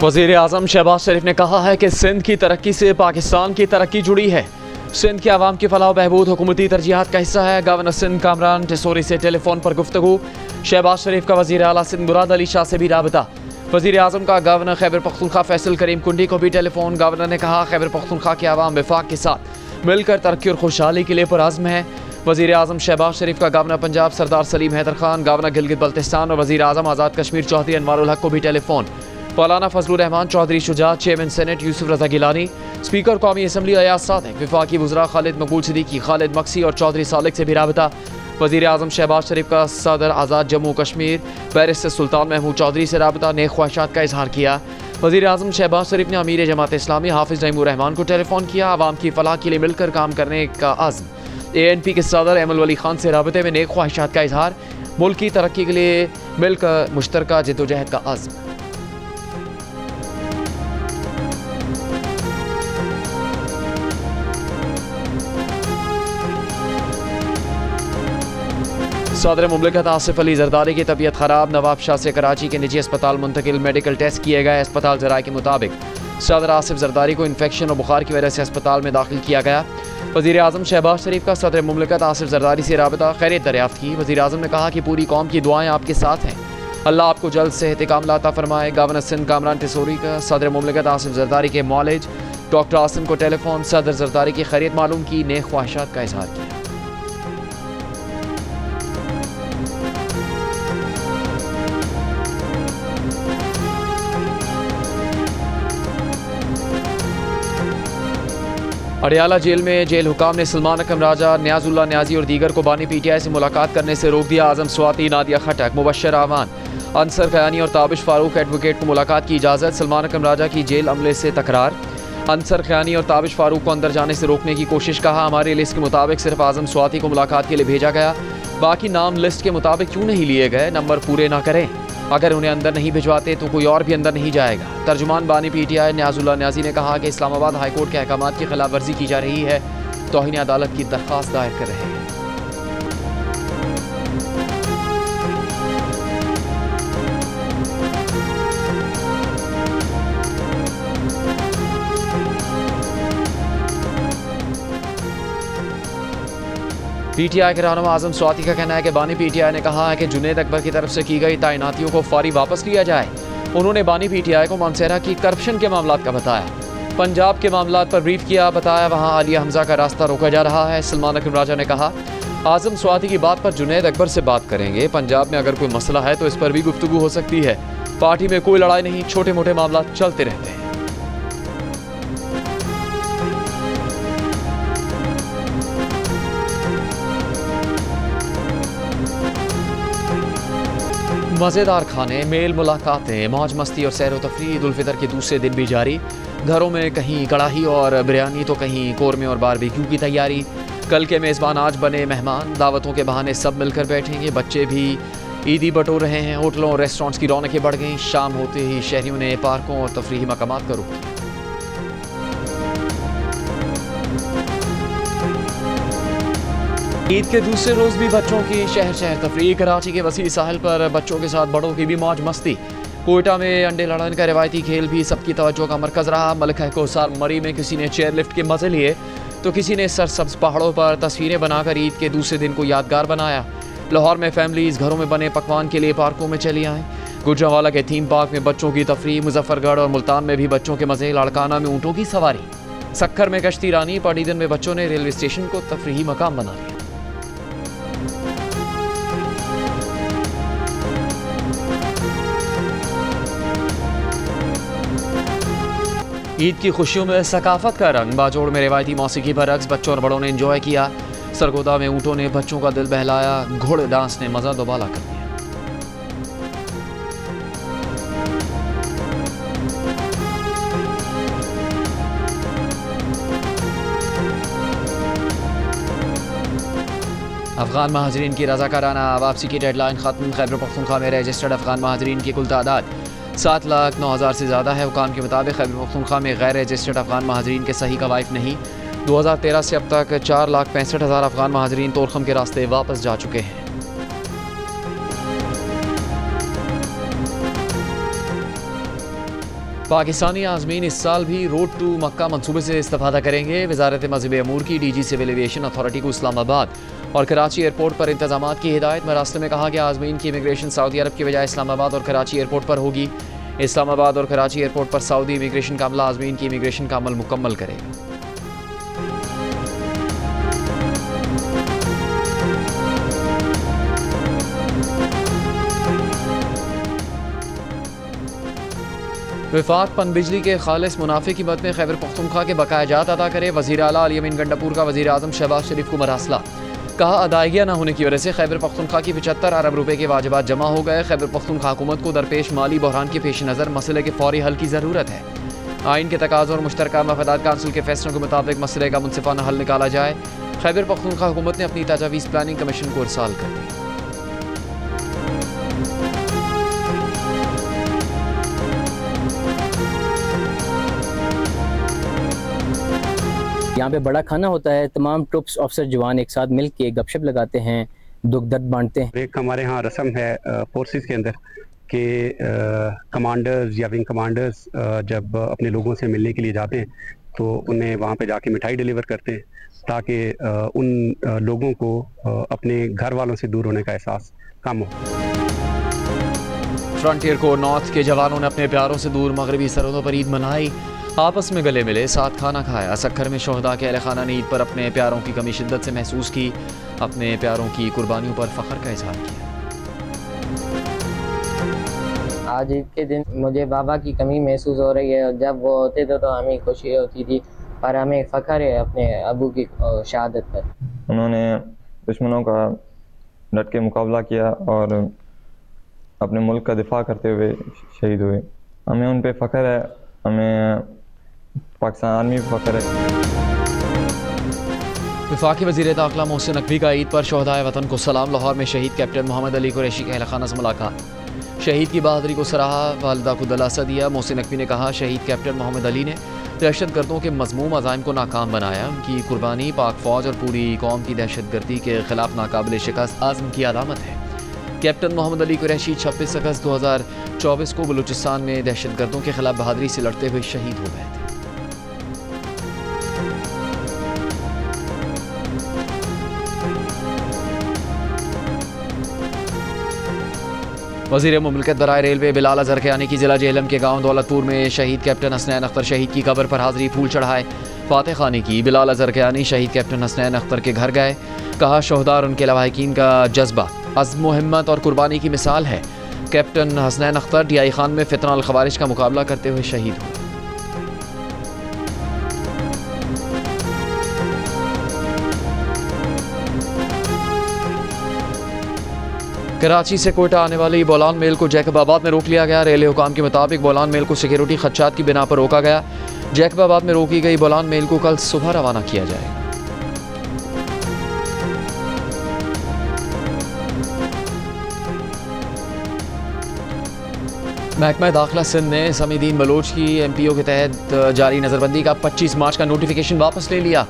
वज़ीर-ए-आज़म शहबाज शरीफ ने कहा है कि सिंध की तरक्की से पाकिस्तान की तरक्की जुड़ी है। सिंध के अवाम की फलाह बहबूद हुकूमती तरजीहात का हिस्सा है। गवर्नर सिंध कामरान टिसोरी से टेलीफोन पर गुफ्तगू। शहबाज शरीफ का वज़ीर आला सिंध मुराद अली शाह से भी राबता। वज़ीर-ए-आज़म का गवर्नर खैबर पख्तूनख्वा फैसल करीम कुंडी को भी टेलीफोन। गवर्नर ने कहा खैबर पख्तूनख्वा के अवाम वफाक के साथ मिलकर तरक्की और खुशहाली के लिए पुरअज़्म है। वज़ीर-ए-आज़म शहबाज शरीफ का गवर्नर पंजाब सरदार सलीम हैदर खान, गवर्नर गिलगित बल्तिस्तान और वज़ीर-ए-आज़म आज़ाद कश्मीर चौधरी अनवारुल हक को भी टेलीफोन। मौलाना फजलुर रहमान चौधरी शुजात, चेयरमैन सेनेट यूसुफ रजा गिलानी, स्पीकर कौमी असम्बली अयाज सादिक, वफाकी वज़रा खालिद मकबूल सिद्दीकी, खालिद मक्सी और चौधरी सालिक से भी राबता। वज़ीर-ए-आज़म शहबाज शरीफ का सदर आज़ाद जम्मू कश्मीर बैरिस्टर सुल्तान महमूद चौधरी से राबता, नेक ख्वाहिशात का इजहार किया। वज़ीर-ए-आज़म शहबाज शरीफ ने अमीर जमात इस्लामी हाफिज़ नईमुर रहमान को टेलीफोन किया। आवाम की फलाह के लिए मिलकर काम करने का अज़्म। ANP के सदर एमल वली खान से राबते में नेक ख्वाहिशात का इजहार। मुल्क की तरक्की के लिए मिलकर मुश्तरका जद्दोजहद का अज़्म। सदर मुमलिकत आसिफ अली जरदारी की तबीयत ख़राब। नवाब शाह से कराची के निजी अस्पताल मुंतकिल। मेडिकल टेस्ट किए गए। अस्पताल ज़राए के मुताबिक सदर आसिफ जरदारी को इन्फेक्शन और बुखार की वजह से अस्पताल में दाखिल किया गया। वज़ीर-ए-आज़म शहबाज शरीफ का सदर मुमलिकत आसिफ जरदारी से राबता, खैरियत दरियाफ्त की। वज़ीर-ए-आज़म ने कहा कि पूरी कौम की दुआएं आपके साथ हैं, अल्लाह आपको जल्द सेहत कामिला अता फरमाए। गवर्नर सिंध कामरान टिसोरी का सदर मुमलिकत आसिफ जरदारी के मौलिज डॉक्टर आसिम को टेलीफोन। सदर जरदारी की खैरियत मालूम की, नेक ख्वाहिशात का इजहार किया। अडियाला जेल में जेल हुकाम ने सलमान अकरम राजा, न्याजुल्ला न्याजी और दीगर को बानी PTI से मुलाकात करने से रोक दिया। आजम स्वाति, नादिया खटक, मुबशर आमान, अंसर खयानी और ताबिश फारूक एडवोकेट को मुलाकात की इजाज़त। सलमान अकरम राजा की जेल अमले से तकरार। अंसर खयानी और ताबिश फारूक को अंदर जाने से रोकने की कोशिश। कहा हमारी लिस्ट के मुताबिक सिर्फ आजम स्वाति को मुलाकात के लिए भेजा गया, बाकी नाम लिस्ट के मुताबिक क्यों नहीं लिए गए? नंबर पूरे ना करें, अगर उन्हें अंदर नहीं भिजवाते तो कोई और भी अंदर नहीं जाएगा। तर्जुमान बानी PTI न्याजुल्ला न्याजी ने कहा कि इस्लामाबाद हाईकोर्ट के अहकामात की खिलाफ वर्जी की जा रही है, तौहीन अदालत की दरख्वास्त दायर कर रहे हैं। PTI के रहनुमा आजम स्वाति का कहना है कि बानी PTI ने कहा है कि जुनैद अकबर की तरफ से की गई तैनातियों को फौरी वापस लिया जाए। उन्होंने बानी PTI को मानसेरा की करप्शन के मामलात का बताया, पंजाब के मामलात पर ब्रीफ किया। बताया वहाँ आलिया हमजा का रास्ता रोका जा रहा है। सलमान अकरम राजा ने कहा आजम स्वाति की बात पर जुनैद अकबर से बात करेंगे। पंजाब में अगर कोई मसला है तो इस पर भी गुफ्तगू हो सकती है। पार्टी में कोई लड़ाई नहीं, छोटे मोटे मामलात चलते रहते हैं। मज़ेदार खाने, मेल मुलाकातें, मौज मस्ती और सैर व तफरीह ईद उल फितर के दूसरे दिन भी जारी। घरों में कहीं कड़ाही और बिरयानी तो कहीं कोरमे और बारबेक्यू की तैयारी। कल के मेज़बान आज बने मेहमान। दावतों के बहाने सब मिलकर बैठेंगे। बच्चे भी ईदी बटोर रहे हैं। होटलों और रेस्टोरेंट्स की रौनकें बढ़ गईं। शाम होते ही शहरियों ने पार्कों और तफरीही मकामात का रुख किया। ईद के दूसरे रोज़ भी बच्चों की शहर शहर तफरीह। कराची के वसी साहिल पर बच्चों के साथ बड़ों की भी मौज मस्ती। कोयटा में अंडे लड़ाने का रिवायती खेल भी सबकी तवज्जो का मरकज़ रहा। मलका कोसार मरी में किसी ने चेयर लिफ्ट के मज़े लिए तो किसी ने सरसब्ज़ पहाड़ों पर तस्वीरें बनाकर ईद के दूसरे दिन को यादगार बनाया। लाहौर में फैमिलीज़ घरों में बने पकवान के लिए पार्कों में चली आएँ। गुजरांवाला के थीम पार्क में बच्चों की तफरीह। मुजफ्फरगढ़ और मुल्तान में भी बच्चों के मज़े। लाड़काना में ऊँटों की सवारी। सक्खर में कश्ती रानी। पडीदन में बच्चों ने रेलवे स्टेशन को तफरीही मकाम बना लिया। ईद की खुशियों में सकाफत का रंग। बाजोड़ में रिवायती मौसीकी पर रक्स बच्चों और बड़ों ने एंजॉय किया। सरगोदा में ऊँटों ने बच्चों का दिल बहलाया। घोड़े डांस ने मज़ा दोबाला कर दिया। अफगान महाजरीन की रज़ाकाराना वापसी की डेडलाइन ख़त्म। खैबर पख्तूनख्वा में रजिस्टर्ड अफगान महाजरीन की कुल तादाद 7,09,000 से ज़्यादा है। हुकाम के मुताबिक खैबर पख्तूनख्वा में गैर रजिस्टर्ड अफगान महाजरीन के सही कवाइफ नहीं। 2013 से अब तक 4,65,000 अफगान महाजरीन तोरखम के रास्ते वापस जा चुके हैं। पाकिस्तानी आज़मीन इस साल भी रोड टू मक्का मनसूबे से इस्तेफादा करेंगे। वजारत मज़हबी अमूर की DG सिविल एविएशन अथॉरिटी को इस्लामाबाद और कराची एयरपोर्ट पर इंतजाम की हिदायत। मरासले में कहा कि आज़मीन की इमिग्रेशन सऊदी अरब की बजाय इस्लामाबाद और कराची एयरपोर्ट पर होगी। इस्लामाबाद और कराची एयरपोर्ट पर सऊदी इमिग्रेशन का अमला आज़मीन की इमिग्रेशन का अमल मुकम्मल करेगा। वफाक पनबिजली के खालिस मुनाफे की मद में खैबर पख्तूनख्वा के बकायाजात अदा करे। वज़ीर आला अली अमीन गंडापुर का वज़ीर आज़म शहबाज शरीफ को मरासला। कहा अदायगियाँ न होने की वजह से खैबर पख्तूनख्वा की 75 अरब रुपए के वाजिबात जमा हो गए। खैबर पख्तूनख्वा हुकूमत को दरपेश माली बहरान के पेश नज़र मसले के फौरी हल की ज़रूरत है। आइन के तकाज़ों और मुश्तरका मफादात काउंसिल के फैसलों के मुताबिक मसले का मुनसिफाना हल निकाला जाए। खैबर पख्तूनख्वा हुकूमत ने अपनी तजावीज़ प्लानिंग कमीशन को इरसाल कर दी। यहाँ पे बड़ा खाना होता है, तमाम ट्रुप्स ऑफिसर जवान एक साथ मिल के गपशप लगाते हैं, दुख दर्द बांटते हैं। एक हमारे यहाँ रस्म है फोर्सेस के अंदर कि कमांडर्स या विंग कमांडर्स जब अपने लोगों से मिलने के लिए जाते हैं तो उन्हें वहाँ पे जाके मिठाई डिलीवर करते हैं ताकि उन लोगों को अपने घर वालों से दूर होने का एहसास कम हो। फ्रंटियर को नॉर्थ के जवानों ने अपने प्यारों से दूर मगरबी सरहदों पर ईद मनाई। आपस में गले मिले, साथ खाना खाया। सक्खर में शोहदा के अहले खाना ने ईद पर अपने प्यारों की कमी शिद्दत से महसूस की। अपने प्यारों की कुर्बानियों पर फ़ख्र का इजहार किया। आज ईद के दिन मुझे बाबा की कमी महसूस हो रही है। जब वो होते थे तो हमें खुशी होती थी और हमें फ़ख्र है अपने अबू की शहादत पर। उन्होंने दुश्मनों का डट के मुकाबला किया और अपने मुल्क का दिफा करते हुए शहीद हुए। हमें उन पे फ़ख्र है, हमें पाकिस्तान आर्मी पर फ़ख्र है। वफाकी वज़ीर दाखिला मोहसिन नकवी का ईद पर शोहदाए वतन को सलाम। लाहौर में शहीद कैप्टन मोहम्मद अली कुरैशी के अहल खाना से मुलाकात। शहीद की बहादुरी को सराहा, वालिदा को दिलासा दिया। मोहसिन नकवी ने कहा शहीद कैप्टन मोहम्मद अली ने दहशतगर्दों के मज़मूम अज़ाइम को नाकाम बनाया। उनकी कुर्बानी पाक फ़ौज और पूरी कौम की दहशतगर्दी के खिलाफ नाकाबिल शिकस्त आज़म की अलामत है। कैप्टन मोहम्मद अली कुरैशी 26 अगस्त 2024 को बलूचिस्तान में दहशतगर्दों के खिलाफ बहादुरी से लड़ते हुए शहीद हो गए थे। वज़ीर मुमलिकत बराए रेलवे बिलाल अज़हर क़यानी की ज़िला जेहलम के गांव दौलतपुर में शहीद कैप्टन हसनैन अख्तर शहीद की कब्र पर हाज़री फूल चढ़ाए, फातह खानी की। बिलाल अज़हर क़यानी शहीद कैप्टन हसनैन अख्तर के घर गए। कहा शोहदा और उनके लवाहिकीन का जज्बा अज़्म हिम्मत और कुर्बानी की मिसाल है। कैप्टन हसनैन अख्तर DI खान में फितना अल खवारिज का मुकाबला करते हुए शहीद हुए। कराची से कोयटा आने वाली बोलान मेल को जैकबाबाद में रोक लिया गया। रेलवे हुकाम के मुताबिक बोलान मेल को सिक्योरिटी खदशात की बिना पर रोका गया। जैकबाबाद में रोकी गई बोलान मेल को कल सुबह रवाना किया जाएगा। महकमा दाखिला सिंध ने समीदीन बलोच की MPO के तहत जारी नज़रबंदी का 25 मार्च का नोटिफिकेशन वापस ले लिया।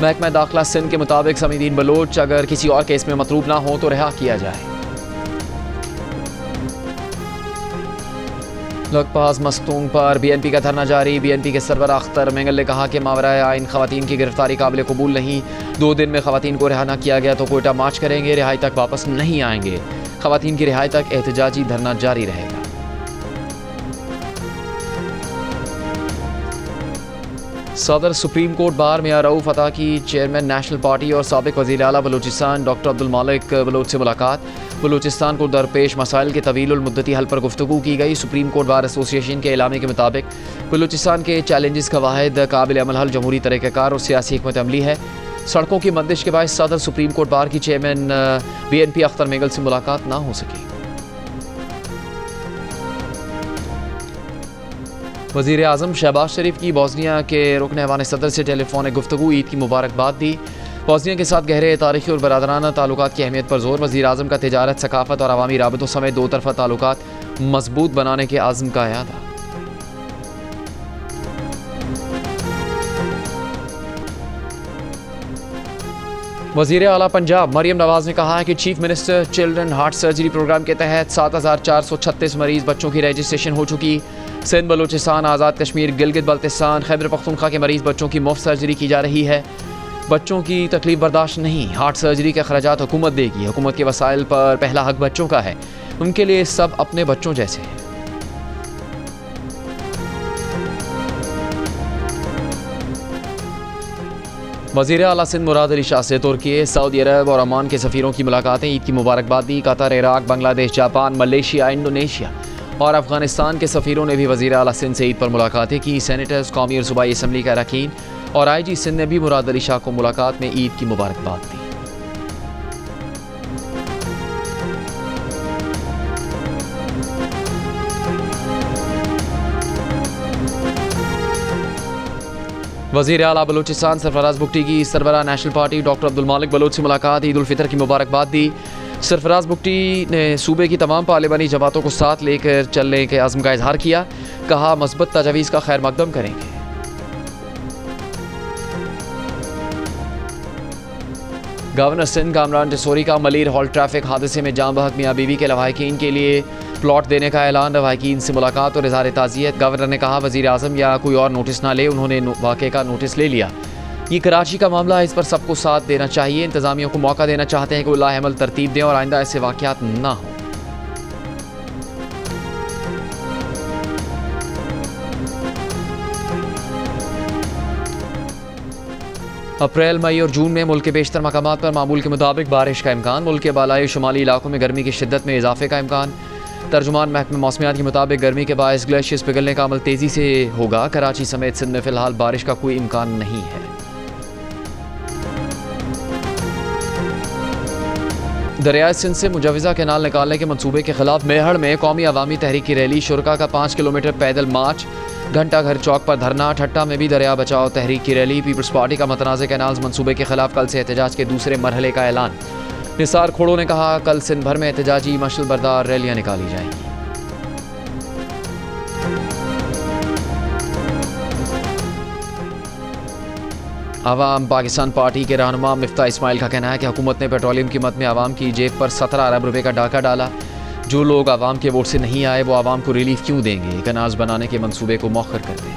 महकमा दाखिला सिंध के मुताबिक समीदीन बलोच अगर किसी और केस में मतरूब ना हो तो रिहा किया जाए। लखपास मस्तूंग पर BNP का धरना जारी। BNP के सरबराह अख्तर मेंगल ने कहा कि मावराए आइन खवातीन की गिरफ्तारी काबिल कबूल नहीं। 2 दिन में खवातीन को रिहा न किया गया तो कोयटा मार्च करेंगे। रिहाई तक वापस नहीं आएंगे। खवातीन की रिहाई तक एहतजाजी धरना जारी रहेगा। सदर सुप्रीम कोर्ट बार मियां रऊफ अता की चेयरमैन नेशनल पार्टी और साबिक वज़ीर आला बलूचिस्तान डॉक्टर अब्दुल मालिक बलोच से मुलाकात। बलूचिस्तान को दरपेश मसाइल के तवील मुद्दती हल पर गुफ्तगू की गई। सुप्रीम कोर्ट बार एसोसिएशन के एलामे के मुताबिक बलूचिस्तान के चैलेंजेस का वाहिद काबिल अमल हल जमहूरी तरीक़ाकार और सियासी हिकमत अमली है। सड़कों की बंदिश के बाद सदर सुप्रीम कोर्ट बार की चेयरमैन BNP अख्तर मेंगल से मुलाकात ना हो सकी। वज़ीर आज़म शहबाज शरीफ की बोस्निया के रुकन ऐवान सदर से टेलीफोनिक गुफ्तगू, ईद की मुबारकबाद दी। बोस्निया के साथ गहरे तारीखी और बरादराना ताल्लुकात की अहमियत पर जोर। वज़ीर आज़म का तिजारत, सकाफत और अवामी राबतों समेत 2 तरफ़ा ताल्लुकात मजबूत बनाने के आज़म का यादा। वज़ीर आला पंजाब मरियम नवाज़ ने कहा है कि chief minister children heart surgery programme के तहत 7,436 मरीज बच्चों की रजिस्ट्रेशन हो चुकी। सिंध, बलूचिस्तान, आज़ाद कश्मीर, गिलगित बल्तिस्तान, खैबर पख्तूनख्वा के मरीज बच्चों की मुफ्त सर्जरी की जा रही है। बच्चों की तकलीफ बर्दाश्त नहीं, हार्ट सर्जरी के अखराजात हुकूमत देगी। हुकूमत के वसाइल पर पहला हक बच्चों का है, उनके लिए सब अपने बच्चों जैसे हैं। वज़ीर आला सिंध मुराद अली शाह से तुर्की, सऊदी अरब और ओमान के सफ़ीरों की मुलाकातें, ईद की मुबारकबाद दी। Qatar, Iraq, Bangladesh, Japan, Malaysia, Indonesia और अफगानिस्तान के सफ़ीरों ने भी वज़ीर आला सिंध से ईद पर मुलाकातें की। सेनेटर्स, कौमी और सूबाई असम्बली के अरकान और IG सिंध ने भी मुराद अली शाह को मुलाकात में ईद की मुबारकबाद दी। वज़ीर आला बलूचिस्तान सरफराज बुगटी की सरबराह नेशनल पार्टी डॉक्टर अब्दुल मालिक बलोच से मुलाकात, ईद उल फितर की मुबारकबाद दी। सरफराज बुगटी ने सूबे की तमाम पार्लिमानी जमातों को साथ लेकर चलने के अज़्म का इजहार किया। कहा मस्बत तजावीज़ का खैर मकदम करेंगे। गवर्नर सिंध कामरान टिसोरी का मलीर हॉल ट्रैफिक हादसे में जाम बहक मियाँ बीवी के लवाहिकीन के लिए प्लॉट देने का ऐलान। लवाहिकीन से मुलाकात और इज़हार ताज़ियत। गवर्नर ने कहा वज़ीर आज़म या कोई और नोटिस ना ले, उन्होंने वाक़े का नोटिस ले लिया। ये कराची का मामला है, इस पर सबको साथ देना चाहिए। इंतज़ामिया को मौका देना चाहते हैं कि वो लाहेमल तरतीब दें और आइंदा ऐसे वाक़यात ना हों। अप्रैल, मई और जून में मुल्क के बेशतर मकामात पर मामूल के मुताबिक बारिश का इम्कान। मुल्क के बालाई शुमाली इलाकों में गर्मी की शिद्दत में इजाफे का इम्कान। तर्जुमान महकमा मौसमियात के मुताबिक गर्मी के बायस ग्लेशियर्स पिघलने का अमल तेज़ी से होगा। कराची समेत सिंध में फ़िलहाल बारिश का कोई इम्कान नहीं है। दरियाए सिंध से मुजवज़ा कैनाल निकालने के मनसूबे के खिलाफ मेहड़ में कौमी अवामी तहरीक की रैली, शुरका का 5 किलोमीटर पैदल मार्च, घंटा घर चौक पर धरना। ठट्टा में भी दरिया बचाओ तहरीक की रैली। पीपल्स पार्टी का मतनाज़ कैनाल्स मनसूबे के खिलाफ कल से एहतजाज के दूसरे मरहले का ऐलान। निसार खोड़ो ने कहा कल सिंध भर में एहतजाजी मशल बरदार रैलियां निकाली जाएंगी। अवाम पाकिस्तान पार्टी के रहनुमा मिफ्ता इस्माइल का कहना है कि हुकूमत ने पेट्रोलियम कीमत में आवाम की जेब पर 17 अरब रुपए का डाका डाला। जो लोग आवाम के वोट से नहीं आए वो आवाम को रिलीफ क्यों देंगे। कनाज बनाने के मंसूबे को मौखर कर दें।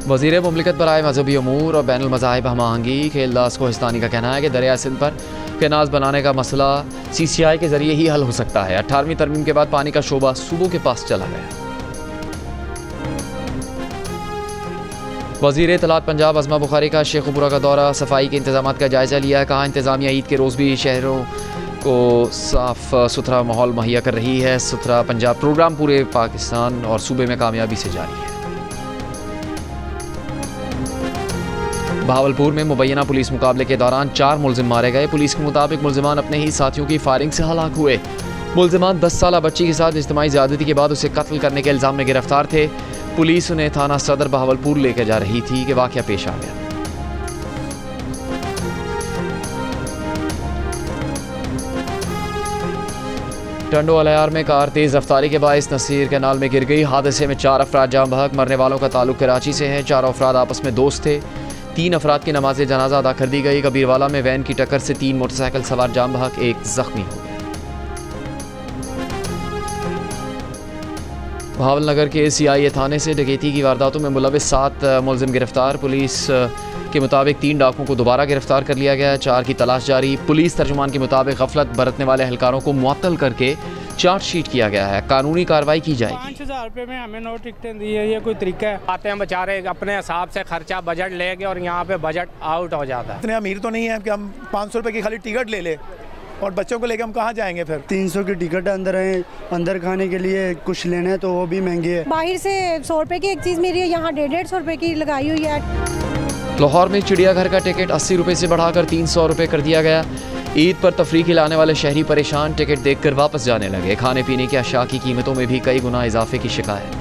वज़ीर मुमलिकत बराए मजहबी अमूर और बैनुल मज़ाहिब हम आहंगी खेलदास कोहिस्तानी का कहना है कि दरिया सिंध पर केनाज बनाने का मसला CCI के जरिए ही हल हो सकता है। 18वीं तरमीम के बाद पानी का शोबा सूबों के पास चला गया। वज़ीर इत्तलात पंजाब अज़मा बुखारी का शेखुपुरा का दौरा, सफाई के इंतजाम का जायज़ा लिया। कहा इंतज़ामिया ईद के रोज़ भी शहरों को साफ़ सुथरा माहौल मुहैया कर रही है। सुथरा पंजाब प्रोग्राम पूरे पाकिस्तान और सूबे में कामयाबी से जारी है। भावलपुर में मुबैना पुलिस मुकाबले के दौरान 4 मुलजिम मारे गए। पुलिस के मुताबिक मुलजिमान अपने ही साथियों की फायरिंग से हलाक हुए। मुलजिमान 10 साला बच्ची के साथ इज्तिमाई ज़्यादती के बाद उसे कत्ल करने के इल्ज़ाम में गिरफ्तार थे। पुलिस उन्हें थाना सदर बहावलपुर लेकर जा रही थी कि वाक़या पेश आ गया। टंडो अलयार में कार तेज़ रफ्तारी के बायस नसीर कैनाल में गिर गई। हादसे में 4 अफराद जाम बहक। मरने वालों का ताल्लुक कराची से है। 4 अफराद आपस में दोस्त थे। 3 अफराद की नमाज जनाजा अदा कर दी गई। कबीरवाला में वैन की टक्कर से 3 मोटरसाइकिल सवार जाम बहक, 1 जख्मी हो गया। भावलनगर के CIA थाने से डकैती की वारदातों में मुलविस 7 मुलजिम गिरफ्तार। पुलिस के मुताबिक 3 डाकुओं को दोबारा गिरफ्तार कर लिया गया। 4 की तलाश जारी। पुलिस तर्जुमान के मुताबिक गफलत बरतने वाले एहलकारों को मुअत्तल करके चार्जशीट किया गया है। कानूनी कार्रवाई की जाएगी। 5000 रुपये में हमें 9 टिकटें दी है, ये कोई तरीका है? आते हैं बेचारे अपने हिसाब से खर्चा बजट लेके और यहाँ पे बजट आउट हो जाता है। इतने अमीर तो नहीं है कि हम 500 रुपये की खाली टिकट ले ले और बच्चों को लेकर हम कहाँ जाएंगे फिर? 300 की टिकट अंदर है, अंदर खाने के लिए कुछ लेना है तो वो भी महंगी है। बाहर से 100 रुपये की एक चीज़ मिल रही है, यहाँ 150 रुपये की लगाई हुई है। लाहौर में चिड़ियाघर का टिकट 80 रुपये से बढ़ाकर 300 रुपये कर दिया गया। ईद पर तफरीह खिलाने वाले शहरी परेशान, टिकट देखकर वापस जाने लगे। खाने पीने की अशिया की कीमतों में भी कई गुना इजाफे की शिकायत।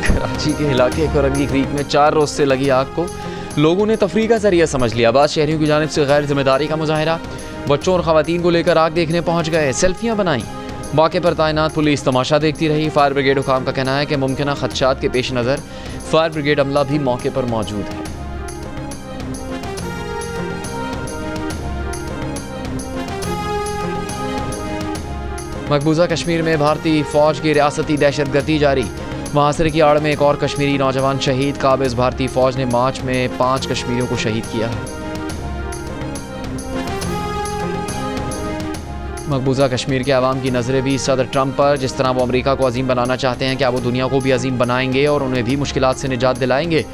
कराची के इलाके कोरंगी क्रीक में 4 रोज से लगी आग को लोगों ने तफरीह का जरिया समझ लिया। बाद शहरियों की जानिब से गैर जिम्मेदारी का मुजाहिरा। बच्चों और खवातीन को लेकर आग देखने पहुंच गए, सेल्फियां बनाई। मौके पर तैनात पुलिस तमाशा देखती रही। फायर ब्रिगेड हुकाम का कहना है कि मुमकिन खदशात के पेश नज़र फायर ब्रिगेड अमला भी मौके पर मौजूद है। मकबूजा कश्मीर में भारतीय फौज की रियासती दहशतगर्दी जारी। मुहासरे की आड़ में एक और कश्मीरी नौजवान शहीद। काबिज भारतीय फौज ने मार्च में 5 कश्मीरियों को शहीद किया है। मकबूजा कश्मीर के अवाम की नज़रें भी सदर ट्रंप पर, जिस तरह वो अमेरिका को अजीम बनाना चाहते हैं, क्या वो दुनिया को भी अजीम बनाएंगे और उन्हें भी मुश्किलात से निजात दिलाएंगे?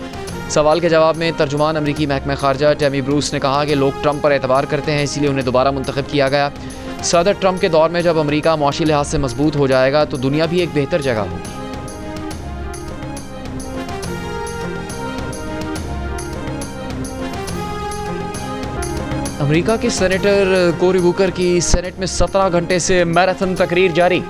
सवाल के जवाब में तर्जुमान अमरीकी महकमा खारजा टैमी ब्रूस ने कहा कि लोग ट्रंप पर एतबार करते हैं, इसलिए उन्हें दोबारा मुंतखब किया गया। सदर ट्रंप के दौर में जब अमेरिका मुआशी लिहाज से मजबूत हो जाएगा तो दुनिया भी एक बेहतर जगह होगी। अमेरिका के सेनेटर कोरी बुकर की सेनेट में 17 घंटे से मैराथन तकरीर जारी।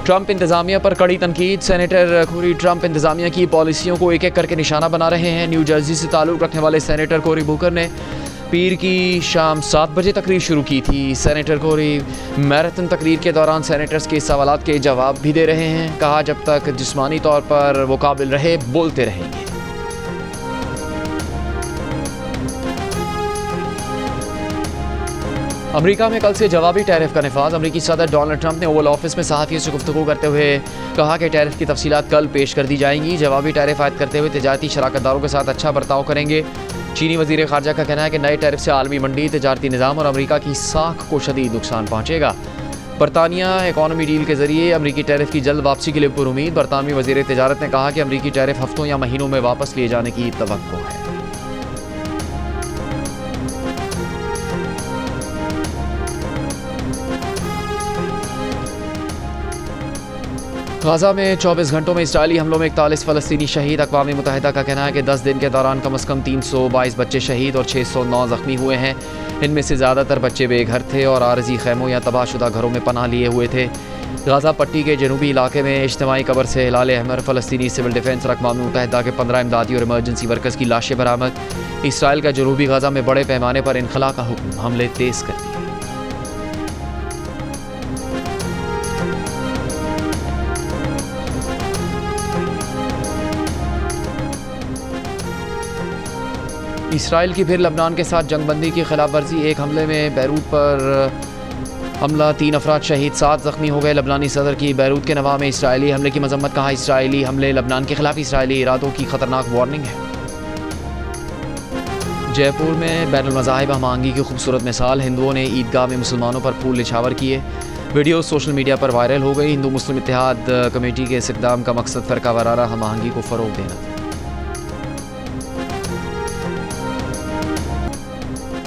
ट्रंप इंतजामिया पर कड़ी तनकीद। सेनेटर कोरी ट्रंप इंतजामिया की पॉलिसियों को एक एक करके निशाना बना रहे हैं। न्यू जर्सी से ताल्लुक़ रखने वाले सेनेटर कोरी बुकर ने पीर की शाम 7 बजे तकरीर शुरू की थी। सेनेटर कोरी मैराथन तकरीर के दौरान सेनेटर्स के सवालात के जवाब भी दे रहे हैं। कहा, जब तक जिस्मानी तौर पर वो काबिल रहे बोलते रहेंगे। अमेरिका में कल से जवाबी टैरिफ का निफाज। अमेरिकी सदर डोनाल्ड ट्रंप ने ओवल ऑफिस में सहाफ़ियों से गुफ्तगू करते हुए कहा कि टैरिफ की तफसीलात कल पेश कर दी जाएंगी। जवाबी टैरिफ आयद करते हुए तिजारती शराकतदारों के साथ अच्छा बर्ताव करेंगे। चीनी वज़ीर ख़ारजा का कहना है कि नए टैरिफ से आलमी मंडी, तिजारती निज़ाम और अमेरिका की साख को शदीद नुकसान पहुँचेगा। बरतानिया इकॉनमी डील के जरिए अमरीकी टैरिफ की जल्द वापसी के लिए पुरुमीद। बरतानवी वज़ीर तिजारत ने कहा कि अमरीकी टैरिफ हफ्तों या महीनों में वापस लिए जाने की तवक्को है। गाज़ा में 24 घंटों में इस्राएली हमलों में 41 फ़लस्तीनी शहीद। अक़वाम मुत्तहिदा का कहना है कि 10 दिन के दौरान कम अज़ कम 322 बच्चे शहीद और 609 ज़ख्मी हुए हैं। इनमें से ज़्यादातर बच्चे बेघर थे और आरज़ी खैमों या तबाहशुदा घरों में पनाह लिए हुए थे। गाज़ा पट्टी के जनूबी इलाके में इज्तिमाई कब्र से हिलाल अहमर, फ़लस्तीनी सिविल डिफेंस और अक़वाम मुत्तहिदा के 15 इमदादी और इमरजेंसी वर्कर्स की लाशें बरामद। इसराइल का जनूबी गाज़ा में बड़े पैमाने पर इनखला का हुक्म, हमले तेज़ कर दिए। इसराइल की फिर लबनान के साथ जंगबंदी की खिलाफ वर्जी। एक हमले में बैरूत पर हमला, 3 अफराद शहीद, 7 ज़ख्मी हो गए। लबनानी सदर की बैरूत के नवा में इसराइली हमले की मजम्मत। कहा, इसराइली हमले लबनान के खिलाफ इसराइली इरादों की खतरनाक वार्निंग है। जयपुर में बैनुल मज़ाहिब हमआहंगी की खूबसूरत मिसाल। हिंदुओं ने ईदगाह में मुसलमानों पर फूल निछावर किए। वीडियो सोशल मीडिया पर वायरल हो गई। हिंदू मुस्लिम इत्तेहाद कमेटी के इस इक़दाम का मकसद फ़िरका वाराना हमआहंगी को फ़रोग़ देना था।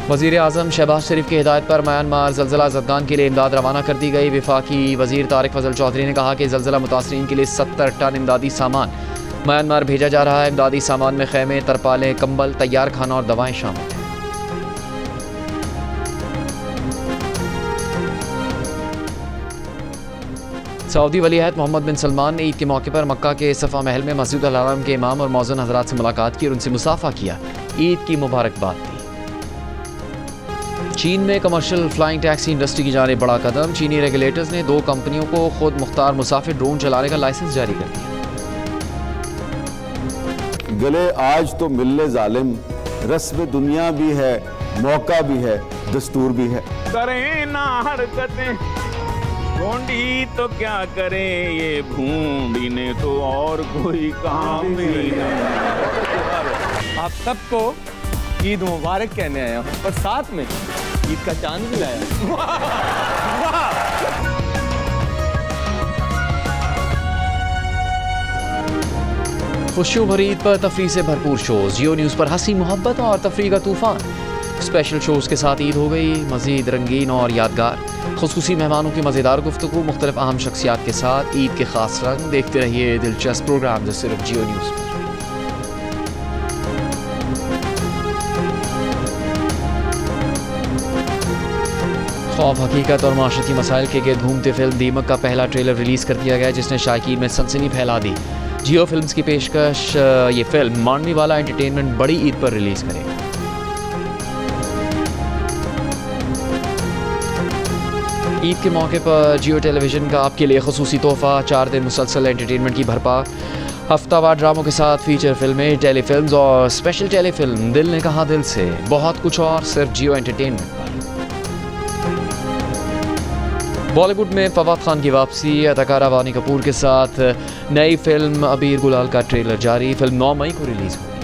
वज़ीर आज़म शहबाज शरीफ की हिदायत पर म्यांमार ज़लज़ला ज़दगान के लिए इमदाद रवाना कर दी गई। वफाकी वज़ीर तारिक फजल चौधरी ने कहा कि ज़लज़ला मुतासरीन के लिए 70 टन इमदादी सामान म्यांमार भेजा जा रहा है। इमदादी सामान में खैमे, तरपालें, कंबल, तैयार खाना और दवाएँ शामिल हैं। सऊदी वलीअहद मोहम्मद बिन सलमान ने ईद के मौके पर मक्का के सफ़ा महल में मस्जिद अल हराम के इमाम और मौज़न हज़रात से मुलाकात की और उनसे मुसाफ़ा किया। ईद की मुबारकबाद दी। चीन में कमर्शियल फ्लाइंग टैक्सी इंडस्ट्री की जाने बड़ा कदम। चीनी रेगुलेटर्स ने 2 कंपनियों को खुद मुख्तार मुसाफिर ड्रोन चलाने का लाइसेंस जारी कर दिया। गले आज तो मिलने जालिम, रस्म दुनिया भी है, मौका भी है, दस्तूर भी है। करें ना हरकतें ढूंढी तो क्या करें, ये ढूंढी ने तो और कोई काम भी नहीं। आप सबको ईद मुबारक कहने आया हूँ और साथ में ईद का चांद भी लाया। खुशियों भरी ईद पर तफरीह से भरपूर शोज। जियो न्यूज़ पर हंसी मोहब्बत और तफरीह का तूफान। स्पेशल शोज के साथ ईद हो गई मज़ीद रंगीन और यादगार। खुसूसी मेहमानों की मज़ेदार गुफ्तगू, मुख्तलिफ अहम शख्सियात के साथ ईद के खास रंग। देखते रहिए दिलचस्प प्रोग्राम जो सिर्फ जियो न्यूज़ पर। खौफ, हकीकत और माशरती मसाइल के गिर्द घूमते फिल्म दीमक का पहला ट्रेलर रिलीज़ कर दिया गया, जिसने शायकीन में सनसनी फैला दी। जियो फिल्म्स की पेशकश ये फिल्म मानवी वाला एंटरटेनमेंट बड़ी ईद पर रिलीज़ करेगा। ईद के मौके पर जियो टेलीविज़न का आपके लिए खसूसी तोहफ़ा, 4 दिन मुसलसल एंटरटेनमेंट की भरपा, हफ्तावार ड्रामों के साथ फीचर फिल्में, टेलीफिल्म्स और स्पेशल टेलीफिल्म दिल ने कहा दिल से, बहुत कुछ और सिर्फ जियो एंटरटेनमेंट पर। बॉलीवुड में फवाद खान की वापसी, अदाकारा वानी कपूर के साथ नई फिल्म अबीर गुलाल का ट्रेलर जारी। फिल्म 9 मई को रिलीज़ हुई।